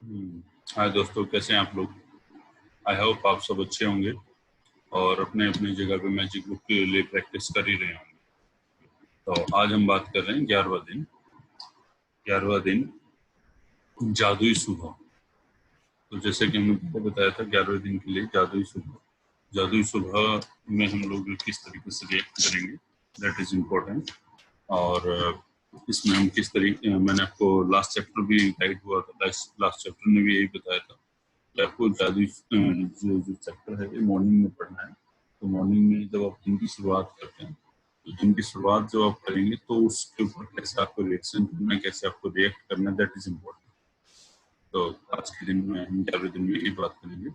हाय दोस्तों, कैसे हैं आप लोग। आई होप आप सब अच्छे होंगे और अपने अपनी जगह पे मैजिक बुक के लिए प्रैक्टिस कर ही रहे होंगे। तो आज हम बात कर रहे हैं 11वां दिन जादुई सुबह। तो जैसे कि हमने पहले बताया था, 11वें दिन के लिए जादुई सुबह में हम लोग किस तरीके से रिएक्ट करेंगे, दैट इज इम्पोर्टेंट। और इसमें हम किस तरीके, मैंने आपको लास्ट चैप्टर भी गाइड हुआ था, लास्ट चैप्टर में भी यही बताया था कि आपको जादुई जो चैप्टर है ये मॉर्निंग में पढ़ना है। तो मॉर्निंग में जब आप दिन की शुरुआत करते हैं, तो दिन की शुरुआत जब आप करेंगे तो उसके ऊपर कैसे आपको रिएक्शन करना है, कैसे आपको रिएक्ट करना है, दैट इज इम्पोर्टेंट। तो आज के दिन में हम 11वें दिन में ये बात करेंगे।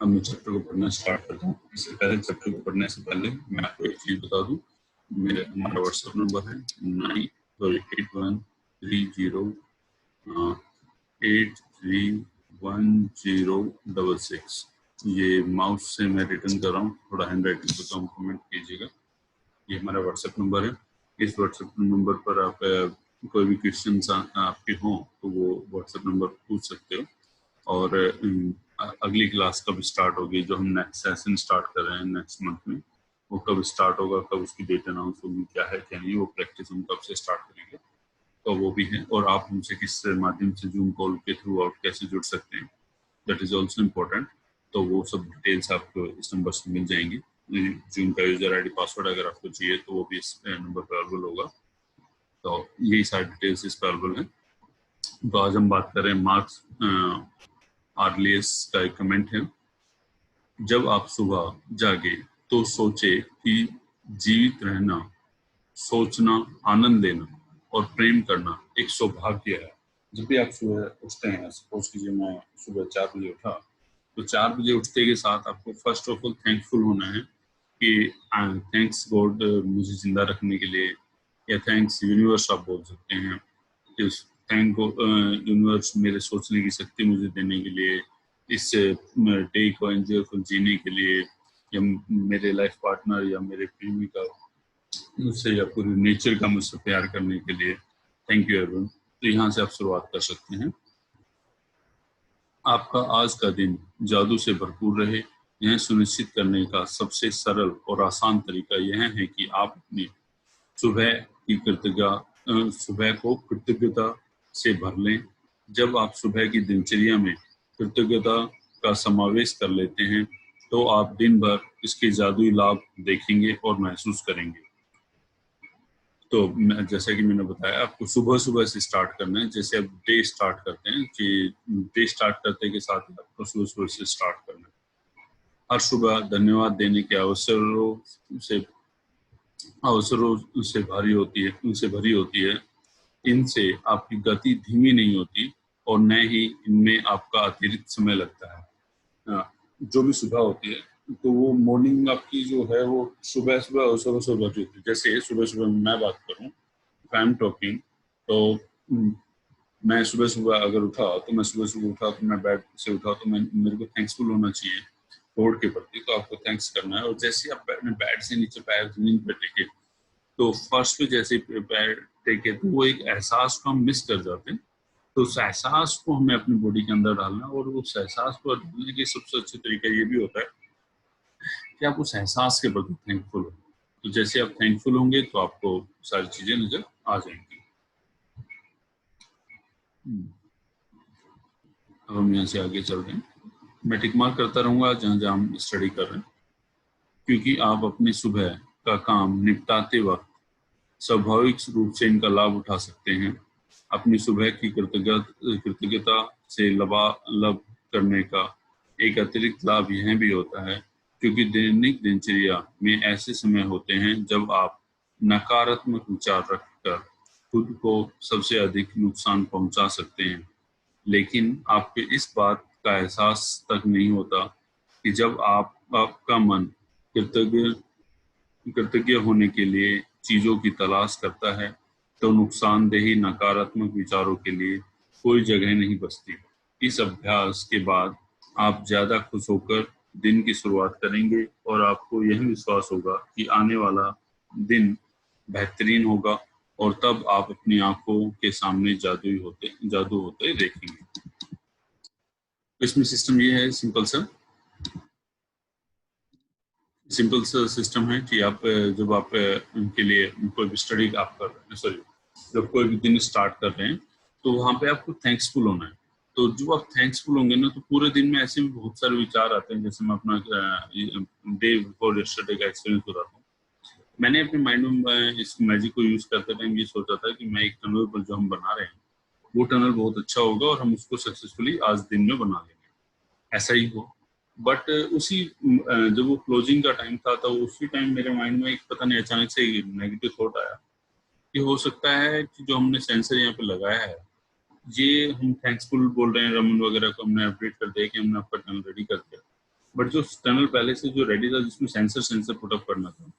अब मैं चैप्टर को पढ़ना स्टार्ट करता हूँ। इससे पहले चैप्टर को पढ़ने से पहले मैं आपको एक चीज बता दूं। हमारा व्हाट्सएप नंबर है 811066। ये माउस से मैं रिटर्न कर रहा हूँ, थोड़ा हैंड राइटिंग को तो कमेंट कीजिएगा। ये हमारा व्हाट्सएप नंबर है। इस व्हाट्सएप नंबर पर आप कोई भी क्वेश्चन आपके हों तो वो व्हाट्सएप नंबर पूछ सकते हो। और अगली क्लास कब स्टार्ट होगी, जो हम नेक्स्ट सेशन स्टार्ट कर रहे हैं नेक्स्ट मंथ में, वो कब स्टार्ट होगा, कब उसकी डेट अनाउंस होगी, क्या है क्या नहीं, वो प्रैक्टिस हम कब से स्टार्ट करेंगे, तो वो भी है। और आप हमसे किस माध्यम से जूम कॉल के थ्रू आउट कैसे जुड़ सकते हैं, दैट इज ऑल्सो इम्पोर्टेंट। तो वो सब डिटेल्स आपको इस नंबर से मिल जाएंगी। जूम का यूजर आईडी पासवर्ड अगर आपको चाहिए तो वो भी इस नंबर पर अवेलेबल होगा। तो यही सारी डिटेल्स इस पर अवेलेबल है। तो आज हम बात कर रहे हैं मार्क्स आर्लियस का एक कमेंट है। जब आप सुबह जागे तो सोचे कि जीवित रहना, सोचना, आनंद लेना और प्रेम करना एक सौभाग्य है। जब भी आप सुबह उठते हैं, सपोज कीजिए मैं सुबह 4 बजे उठा, तो 4 बजे उठते के साथ आपको फर्स्ट ऑफ ऑल थैंकफुल होना है कि थैंक्स गॉड मुझे जिंदा रखने के लिए, या थैंक्स यूनिवर्स आप बोल सकते हैं। थैंक यूनिवर्स मेरे सोचने की शक्ति मुझे देने के लिए, इस डे को एंजॉयफुल जीने के लिए, या मेरे लाइफ पार्टनर या मेरे प्रेमिका मुझसे या पूरे नेचर का मुझसे प्यार करने के लिए थैंक यू एवरीवन। तो यहाँ से आप शुरुआत कर सकते हैं। आपका आज का दिन जादू से भरपूर रहे, यह सुनिश्चित करने का सबसे सरल और आसान तरीका यह है कि आप अपनी सुबह को कृतज्ञता से भर लें। जब आप सुबह की दिनचर्या में कृतज्ञता का समावेश कर लेते हैं तो आप दिन भर इसके जादुई लाभ देखेंगे और महसूस करेंगे। तो जैसा कि मैंने बताया, आपको सुबह सुबह से स्टार्ट करना है। जैसे आप डे स्टार्ट करते हैं कि डे स्टार्ट करते के साथ आपको सुबह सुबह से स्टार्ट करना है। हर सुबह धन्यवाद देने के अवसरों से भरी होती है। इनसे आपकी गति धीमी नहीं होती और न ही इनमें आपका अतिरिक्त समय लगता है। जो भी सुबह होती है तो वो मॉर्निंग आपकी जो है वो सुबह सुबह अवसरों से भरी होती है। जैसे सुबह सुबह मैं बात करूं, आई एम टॉकिंग, तो मैं सुबह सुबह अगर उठा तो मैं बेड से उठा तो मेरे को थैंक्सफुल होना चाहिए गॉड के प्रति। तो आपको थैंक्स करना है। और जैसे आप अपने बेड से नीचे पैर जमीन पर टेके, तो फर्स्ट पे जैसे पैर टेके तो वो एक एहसास को हम मिस कर जाते हैं। तो उस एहसास को हमें अपनी बॉडी के अंदर डालना, और उस एहसास को डालने के सबसे अच्छे तरीका ये भी होता है कि आप उस एहसास के प्रति थैंकफुल हो। तो जैसे आप थैंकफुल होंगे तो आपको सारी चीजें नजर आ जाएंगी। अब हम यहाँ से आगे चल रहे हैं। मैं टिक मार्क करता रहूंगा जहां जहां हम स्टडी कर रहे हैं, क्योंकि आप अपनी सुबह का काम निपटाते वक्त स्वाभाविक रूप से इनका लाभ उठा सकते हैं। अपनी सुबह की कृतज्ञता से लबालब करने का एक अतिरिक्त लाभ यह भी होता है क्योंकि दैनिक दिनचर्या में ऐसे समय होते हैं जब आप नकारात्मक विचार रखकर खुद को सबसे अधिक नुकसान पहुंचा सकते हैं, लेकिन आपके इस बात का एहसास तक नहीं होता कि जब आपका मन कृतज्ञ होने के लिए चीजों की तलाश करता है तो नुकसानदेही नकारात्मक विचारों के लिए कोई जगह नहीं बचती। इस अभ्यास के बाद आप ज्यादा खुश होकर दिन की शुरुआत करेंगे और आपको यह विश्वास होगा कि आने वाला दिन बेहतरीन होगा और तब आप अपनी आंखों के सामने जादू होते देखेंगे। इसमें सिस्टम ये है, सिंपल सा सिस्टम है कि आप जब आप उनके लिए कोई भी स्टडी आप कर रहे हैं, सॉरी, जब कोई भी दिन स्टार्ट कर रहे हैं तो वहां पे आपको थैंक्सफुल होना है। तो जो आप थैंक्सफुल होंगे ना, तो पूरे दिन में ऐसे भी बहुत सारे विचार आते हैं। जैसे मैं अपना डे बिफोर यस्टरडे का एक्सपीरियंस बताता हूँ। मैंने अपने माइंड में इस मैजिक को यूज करते टाइम ये सोचा था कि मैं एक टनल पर जो हम बना रहे हैं वो टनल बहुत अच्छा होगा और हम उसको सक्सेसफुली आज दिन में बना लेंगे, ऐसा ही हो। बट उसी जब वो क्लोजिंग का टाइम था तो उसी टाइम मेरे माइंड में एक पता नहीं अचानक से नेगेटिव थॉट आया कि हो सकता है कि जो हमने सेंसर यहाँ पे लगाया है, ये हम थैंक्सफुल बोल रहे हैं, रमन वगैरह को हमने अपडेट कर दिया कि हमने आपका टनल रेडी कर दिया, बट जो टनल पहले से जो रेडी था जिसमें सेंसर पुटअप करना था,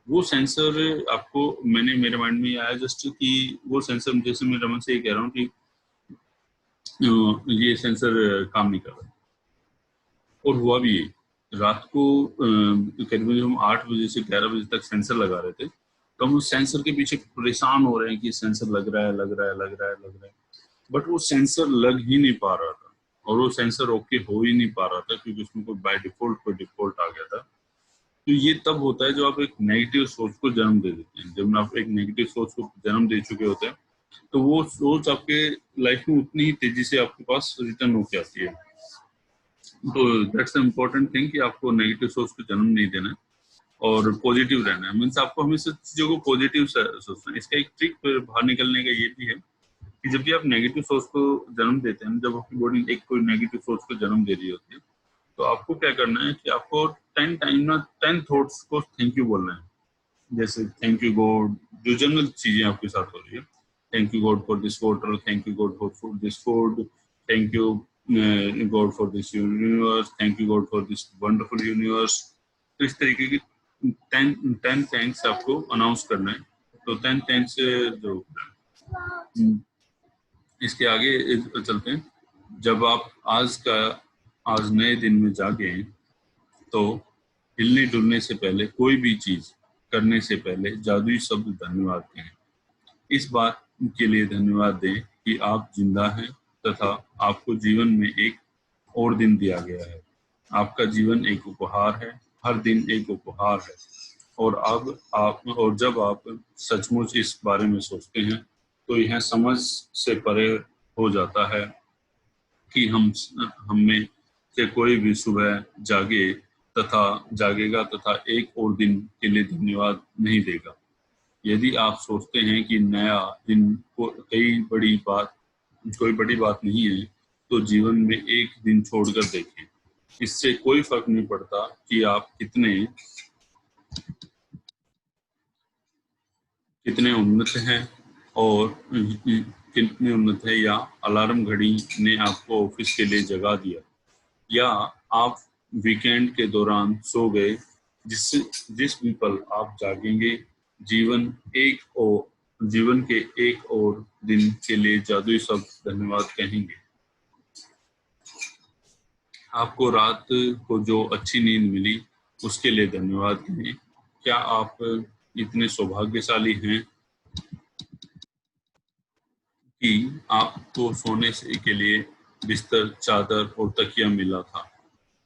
वो सेंसर आपको मैंने मेरे माइंड में आया जस्ट कि वो सेंसर, जैसे मैं रमन से ये कह रहा हूँ कि ये सेंसर काम नहीं कर रहा, और हुआ भी ये। रात को करीबन हम 8 बजे से 11 बजे तक सेंसर लगा रहे थे, तो हम उस सेंसर के पीछे परेशान हो रहे हैं कि सेंसर लग रहा है, बट वो सेंसर लग ही नहीं पा रहा था, और वो सेंसर ओके हो ही नहीं पा रहा था क्योंकि उसमें कोई बाय डिफॉल्ट कोई डिफॉल्ट आ गया था। तो ये तब होता है जब आप एक नेगेटिव सोच को जन्म दे देते हैं। जब आप एक नेगेटिव सोच को जन्म दे चुके होते हैं तो वो सोच आपके लाइफ में उतनी ही तेजी से आपके पास रिटर्न होके आती है। तो दैट्स द इम्पोर्टेंट थिंग कि आपको नेगेटिव सोच को जन्म नहीं देना है और पॉजिटिव रहना है। मीन्स आपको हमेशा चीजों को पॉजिटिव सोचना है। इसका एक ट्रिक बाहर निकलने का ये भी है कि जब भी आप नेगेटिव सोच को जन्म देते हैं, जब आपकी बॉडी एक कोई नेगेटिव सोच को जन्म दे रही होती है, तो आपको क्या करना है कि आपको 10 टाइम ना 10 थॉट्स को थैंक यू बोलना है। जैसे थैंक यू गॉड, जो जनरल चीजें आपके साथ हो रही है, thank you God for this water, thank you God for this food, thank you God for this universe, thank you God for this wonderful universe. तो इस तरीके की 10 थैंक्स आपको अनाउंस करना है। तो 10 थैंक्स जो इसके आगे चलते हैं। जब आप आज नए दिन में जागे तो हिलने डुलने से पहले, कोई भी चीज करने से पहले जादुई शब्द धन्यवाद कहें। इस बात के लिए धन्यवाद दें कि आप जिंदा हैं तथा आपको जीवन में एक और दिन दिया गया है। आपका जीवन एक उपहार है, हर दिन एक उपहार है। और जब आप सचमुच इस बारे में सोचते हैं तो यह समझ से परे हो जाता है कि हम में से कोई भी सुबह जागेगा तथा एक और दिन के लिए धन्यवाद नहीं देगा। यदि आप सोचते हैं कि नया दिन कोई बड़ी बात नहीं है, तो जीवन में एक दिन छोड़कर देखें। इससे कोई फर्क नहीं पड़ता कि आप कितने उन्नत हैं और कितने उन्नत है, या अलार्म घड़ी ने आपको ऑफिस के लिए जगा दिया, या आप वीकेंड के दौरान सो गए। जिस भी पल आप जागेंगे, जीवन जीवन के एक और दिन के लिए जादुई शब्द धन्यवाद कहेंगे। आपको रात को जो अच्छी नींद मिली उसके लिए धन्यवाद कहें। क्या आप इतने सौभाग्यशाली हैं कि आपको सोने के लिए बिस्तर, चादर और तकिया मिला था?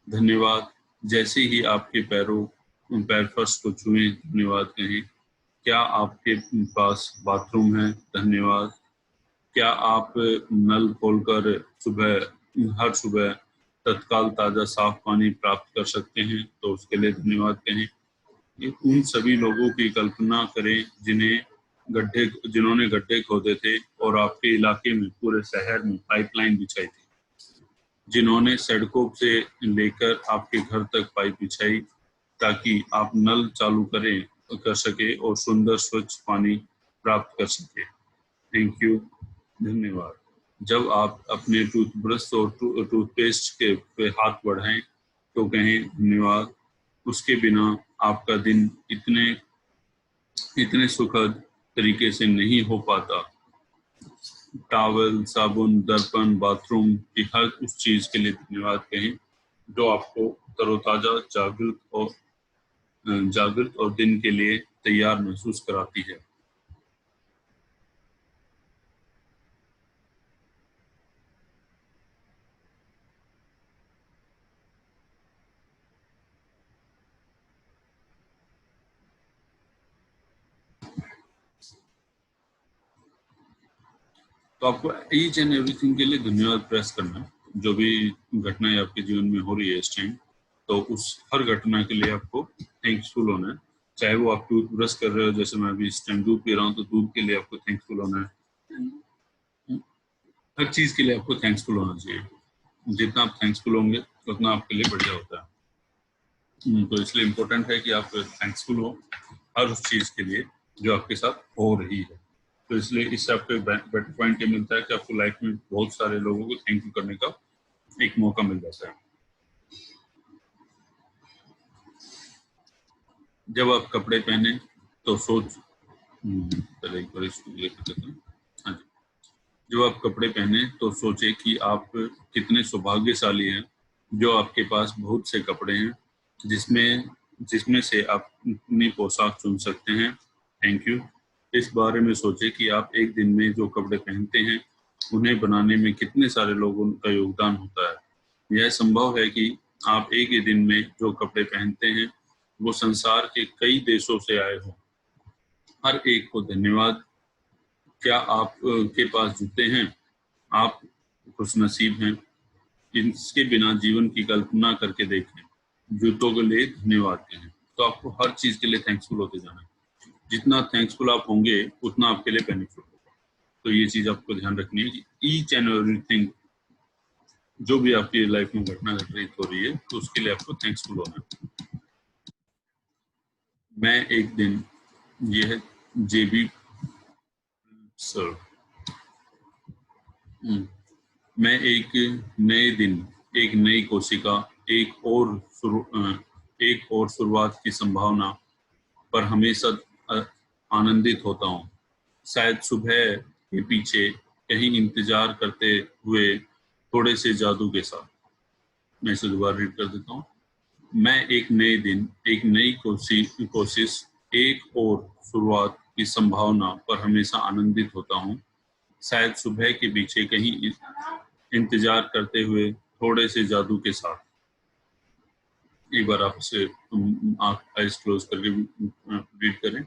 धन्यवाद। जैसे ही आपके पैर फर्श को छुए, धन्यवाद कहें। क्या आपके पास बाथरूम है? धन्यवाद। क्या आप नल खोलकर हर सुबह तत्काल ताजा साफ पानी प्राप्त कर सकते हैं? तो उसके लिए धन्यवाद कहें। उन सभी लोगों की कल्पना करें जिन्होंने गड्ढे खोदे थे और आपके इलाके में, पूरे शहर में पाइपलाइन बिछाई थी, जिन्होंने सड़कों से लेकर आपके घर तक पाइप बिछाई ताकि आप नल चालू कर सके और सुंदर स्वच्छ पानी प्राप्त कर सके। थैंक यू, धन्यवाद। जब आप अपने टूथब्रश और टूथपेस्ट के पे हाथ बढ़ाएं तो कहें धन्यवाद। उसके बिना आपका दिन इतने सुखद तरीके से नहीं हो पाता। टॉवल, साबुन, दर्पण, बाथरूम की हर उस चीज के लिए धन्यवाद कहें जो आपको तरोताजा, जागृत और दिन के लिए तैयार महसूस कराती है। तो आपको ईच एंड एवरीथिंग के लिए धन्यवाद प्रेस करना है। जो भी घटनाएं आपके जीवन में हो रही है इस टाइम, तो उस हर घटना के लिए आपको थैंक्सफुल होना है। चाहे वो आप टूथ ब्रश कर रहे हो, जैसे मैं अभी इस टाइम दूध पी रहा हूँ, तो दूध के लिए आपको थैंक्सफुल होना है। हर चीज के लिए आपको थैंक्सफुल होना चाहिए। जितना आप थैंक्सफुल होंगे उतना आपके लिए बढ़िया होता है। तो इसलिए इम्पोर्टेंट है कि आप थैंक्सफुल हो हर उस चीज के लिए जो आपके साथ हो रही है। तो इसलिए इससे आपको एक बेटर पॉइंट ये मिलता है कि आपको लाइफ में बहुत सारे लोगों को थैंक यू करने का एक मौका मिल जाता है। जब आप कपड़े पहने तो सोच पहले एक बार इसको लेकर देता हूँ। हाँ जी। जब आप कपड़े पहने तो सोचे कि आप कितने सौभाग्यशाली हैं, जो आपके पास बहुत से कपड़े हैं जिसमें जिसमें से आप अपनी पोशाक चुन सकते हैं। Thank you. इस बारे में सोचे कि आप एक दिन में जो कपड़े पहनते हैं उन्हें बनाने में कितने सारे लोगों का योगदान होता है। यह संभव है कि आप एक ही दिन में जो कपड़े पहनते हैं वो संसार के कई देशों से आए हों। हर एक को धन्यवाद। क्या आप के पास जूते हैं? आप खुशनसीब हैं। इसके बिना जीवन की कल्पना करके देखें। जूतों के लिए धन्यवाद कहें। तो आपको हर चीज के लिए थैंक्सफुल होते जाना है। जितना थैंक्सफुल आप होंगे उतना आपके लिए बेनिफिट होगा। तो ये चीज आपको ध्यान रखनी है कि ईच एंड एवरीथिंग जो भी आपकी लाइफ में घटना घटित हो रही है तो उसके लिए आपको थैंक्सफुल होना है। मैं एक दिन, यह जेबी सर, मैं एक नए दिन, एक नई कोशिका, एक और शुरुआत की संभावना पर हमेशा आनंदित होता हूँ। शायद सुबह के पीछे कहीं इंतजार करते हुए थोड़े से जादू के साथ। मैं इसे दोबारा रीड कर देता हूँ। मैं एक नए दिन, एक नई कोशिश, एक और शुरुआत की संभावना पर हमेशा आनंदित होता हूँ। शायद सुबह के पीछे कहीं इंतजार करते हुए थोड़े से जादू के साथ। एक बार आप इसे आइज क्लोज करके रीड करें।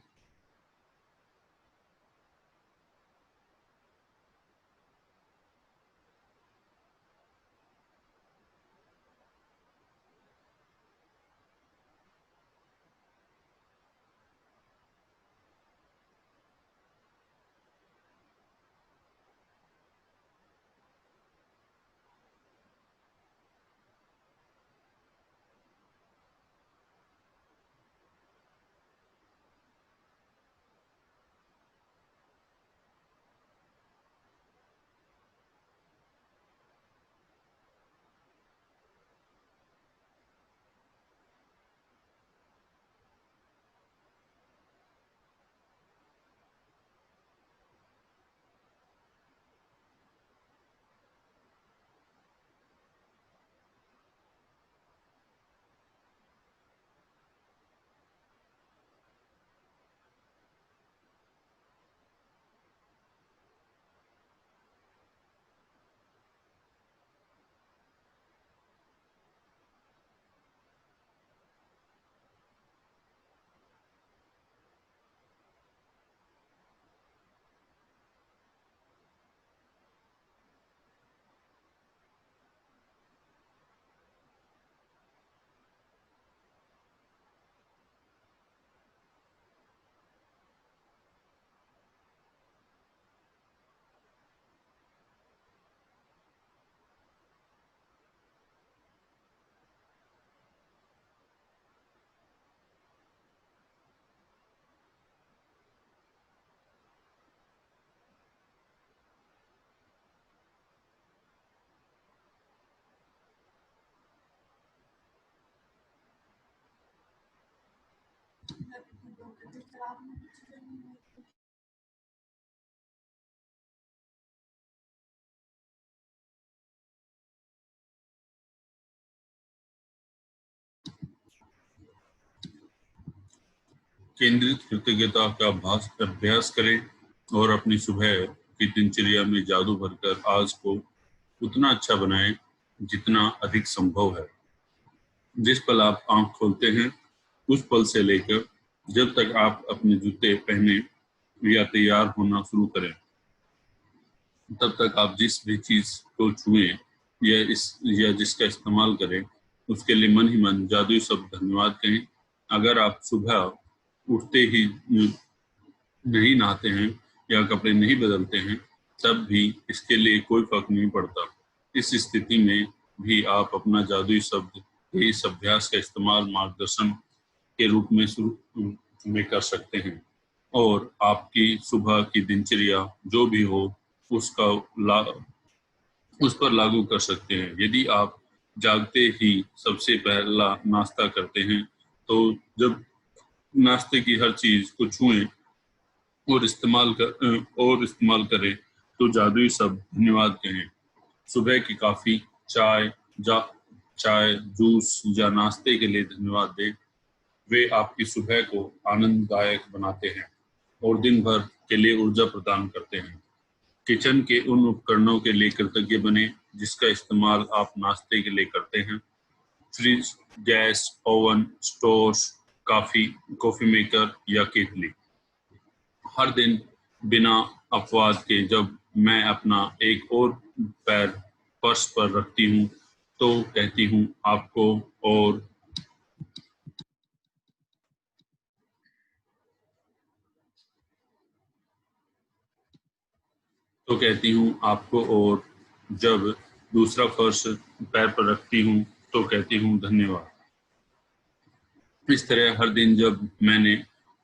केंद्रित कृतज्ञता का अभ्यास करें और अपनी सुबह की दिनचर्या में जादू भरकर आज को उतना अच्छा बनाएं जितना अधिक संभव है। जिस पल आप आंख खोलते हैं उस पल से लेकर जब तक आप अपने जूते पहने या तैयार होना शुरू करें, तब तक आप जिस भी चीज को छुएं या जिसका इस्तेमाल करें, उसके लिए मन ही मन जादुई शब्द धन्यवाद कहें। अगर आप सुबह उठते ही नहीं नहाते हैं या कपड़े नहीं बदलते हैं, तब भी इसके लिए कोई फर्क नहीं पड़ता। इस स्थिति में भी आप अपना जादुई शब्द के इस अभ्यास का इस्तेमाल मार्गदर्शन के रूप में शुरू में कर सकते हैं और आपकी सुबह की दिनचर्या जो भी हो उसका उस पर लागू कर सकते हैं। यदि आप जागते ही सबसे पहला नाश्ता करते हैं, तो जब नाश्ते की हर चीज को छुएं और इस्तेमाल करें, तो जादुई शब्द धन्यवाद कहें। सुबह की कॉफी, चाय चाय, जूस या नाश्ते के लिए धन्यवाद दें। वे आपकी सुबह को आनंददायक बनाते हैं और दिन भर के लिए ऊर्जा प्रदान करते हैं। किचन के उन उपकरणों के लिए कृतज्ञ बने जिसका इस्तेमाल आप नाश्ते के लिए करते हैं। Fridge, gas, oven, stove, coffee maker या केतली। हर दिन बिना अपवाद के जब मैं अपना एक और पैर फर्श पर रखती हूँ, तो कहती हूँ आपको, और जब दूसरा फर्श पैर पर रखती हूँ तो कहती हूँ धन्यवाद। इस तरह हर दिन जब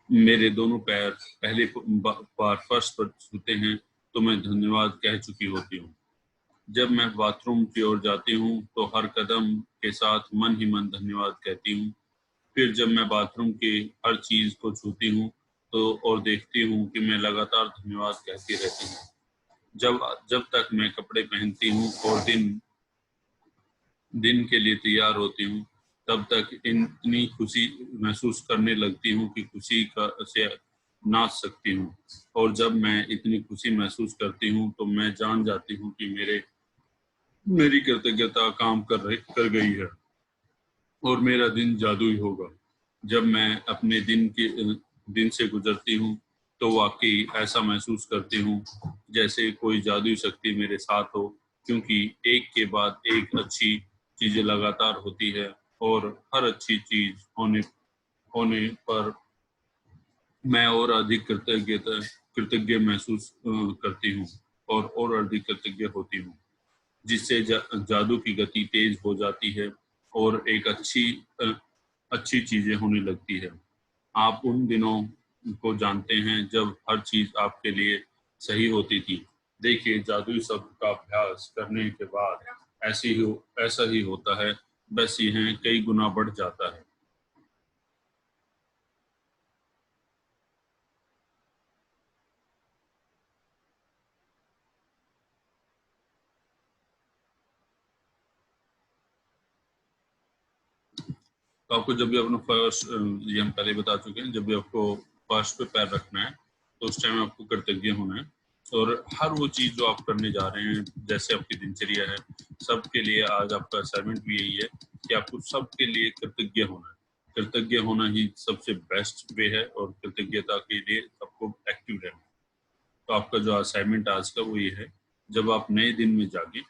मेरे दोनों पैर पहले बार फर्श पर छूते हैं, तो मैं धन्यवाद कह चुकी होती हूँ। जब मैं बाथरूम की ओर जाती हूँ तो हर कदम के साथ मन ही मन धन्यवाद कहती हूँ। फिर जब मैं बाथरूम की हर चीज को छूती हूँ तो और देखती हूँ कि मैं लगातार धन्यवाद कहती रहती हूँ। जब तक मैं कपड़े पहनती हूँ और दिन के लिए तैयार होती हूँ, तब तक इतनी खुशी महसूस करने लगती हूँ कि से नाच सकती हूँ। और जब मैं इतनी खुशी महसूस करती हूँ तो मैं जान जाती हूँ कि मेरी कृतज्ञता काम कर गई है और मेरा दिन जादुई होगा। जब मैं अपने दिन से गुजरती हूँ तो वाकई ऐसा महसूस करती हूँ जैसे कोई जादुई शक्ति मेरे साथ हो, क्योंकि एक के बाद एक अच्छी चीजें लगातार होती है और हर अच्छी चीज होने पर मैं और अधिक कृतज्ञ महसूस करती हूँ और अधिक कृतज्ञ होती हूँ, जिससे जादू की गति तेज हो जाती है और एक अच्छी चीजें होने लगती है। आप उन दिनों को जानते हैं जब हर चीज आपके लिए सही होती थी। देखिए, जादुई शब्द का अभ्यास करने के बाद ऐसा ही होता है, बस यह कई गुना बढ़ जाता है। तो आपको जब भी अपना फर्स्ट, ये हम पहले बता चुके हैं, जब भी आपको फर्श पे पैर रखना है तो उस टाइम आपको कृतज्ञ होना है। और हर वो चीज जो आप करने जा रहे हैं, जैसे आपकी दिनचर्या है, सबके लिए आज आपका असाइनमेंट भी यही है कि आपको सबके लिए कृतज्ञ होना है। कृतज्ञ होना ही सबसे बेस्ट वे है और कृतज्ञता के लिए सबको एक्टिव रहना है। तो आपका जो असाइनमेंट आज का वो ये है, जब आप नए दिन में जागे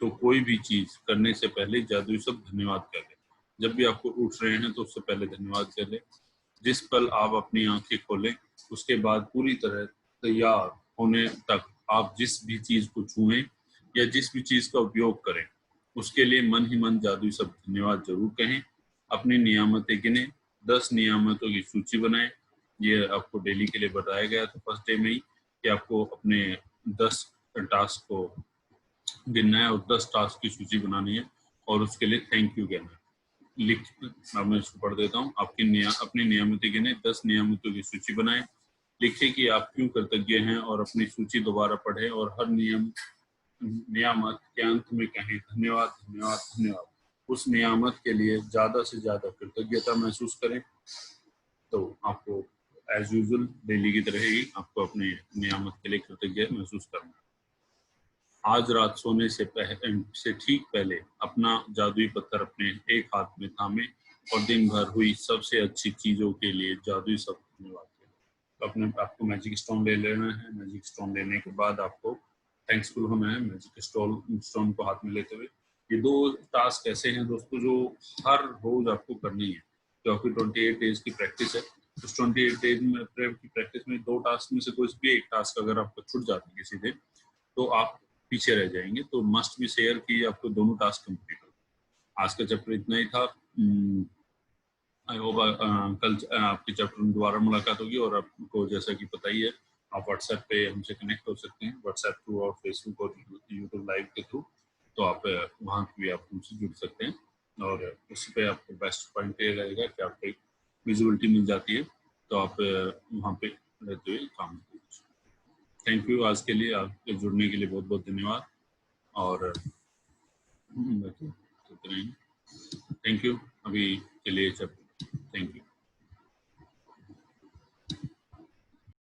तो कोई भी चीज करने से पहले जादुई शब्द धन्यवाद कर लें। जब भी आपको उठ रहे हैं तो उससे पहले धन्यवाद कर लें। जिस पल आप अपनी आंखें खोलें, उसके बाद पूरी तरह तैयार होने तक आप जिस भी चीज को छुएं या जिस भी चीज का उपयोग करें, उसके लिए मन ही मन जादुई शब्द धन्यवाद जरूर कहें। अपनी नियामतें गिने, 10 नियामतों की सूची बनाएं। ये आपको डेली के लिए बताया गया था फर्स्ट डे में ही कि आपको अपने 10 टास्क को गिनना है और 10 टास्क की सूची बनानी है और उसके लिए थैंक यू कहना है। अब मैं इसको पढ़ देता हूँ। अपनी नियमित गिने, 10 नियमितों की सूची बनाएं। लिखें कि आप क्यों कृतज्ञ हैं और अपनी सूची दोबारा पढ़ें और हर नियामत के अंत में कहें धन्यवाद धन्यवाद धन्यवाद। उस नियामत के लिए ज्यादा से ज्यादा कृतज्ञता महसूस करें। तो आपको एज यूजुअल डेली की तरह ही आपको अपने नियामत के लिए कृतज्ञ महसूस करना है। आज रात सोने से ठीक पहले अपना जादुई पत्थर अपने एक हाथ में थामे और दिन भर हुई सबसे अच्छी चीजों के लिए जादुई शब्द धन्यवाद करें। तो आपको मैजिक स्टोन ले लेना है। मैजिक स्टोन लेने के बाद आपको थैंक्सफुल होना है मैजिक स्टोन को हाथ में लेते हुए। ये 2 टास्क ऐसे हैं दोस्तों जो हर रोज आपको करनी है, जो आपकी 28 डेज की प्रैक्टिस है। उस 28 डेज में की प्रैक्टिस में 2 टास्क में से कोई भी एक टास्क अगर आपको छूट जाता है किसी दिन, तो आप पीछे रह जाएंगे। तो मस्ट भी शेयर की आपको दोनों टास्क कंप्लीट हो। आज का चैप्टर इतना ही था। आई होप कल आपके चैप्टर में दोबारा मुलाकात होगी। और आपको जैसा कि पता ही है, आप व्हाट्सएप पे हमसे कनेक्ट हो सकते हैं, व्हाट्सएप थ्रू और फेसबुक और यूट्यूब लाइव के थ्रू। तो आप वहाँ भी आप हमसे जुड़ सकते हैं। और उस पर आपको बेस्ट पॉइंट ये रहेगा कि आपको एक विजिबिलिटी मिल जाती है, तो आप वहाँ पे रहते हुए काम कीजिए। Thank you. आज के लिए आपके जुड़ने के लिए बहुत बहुत धन्यवाद। और थैंक यू। अभी के लिए थैंक यू।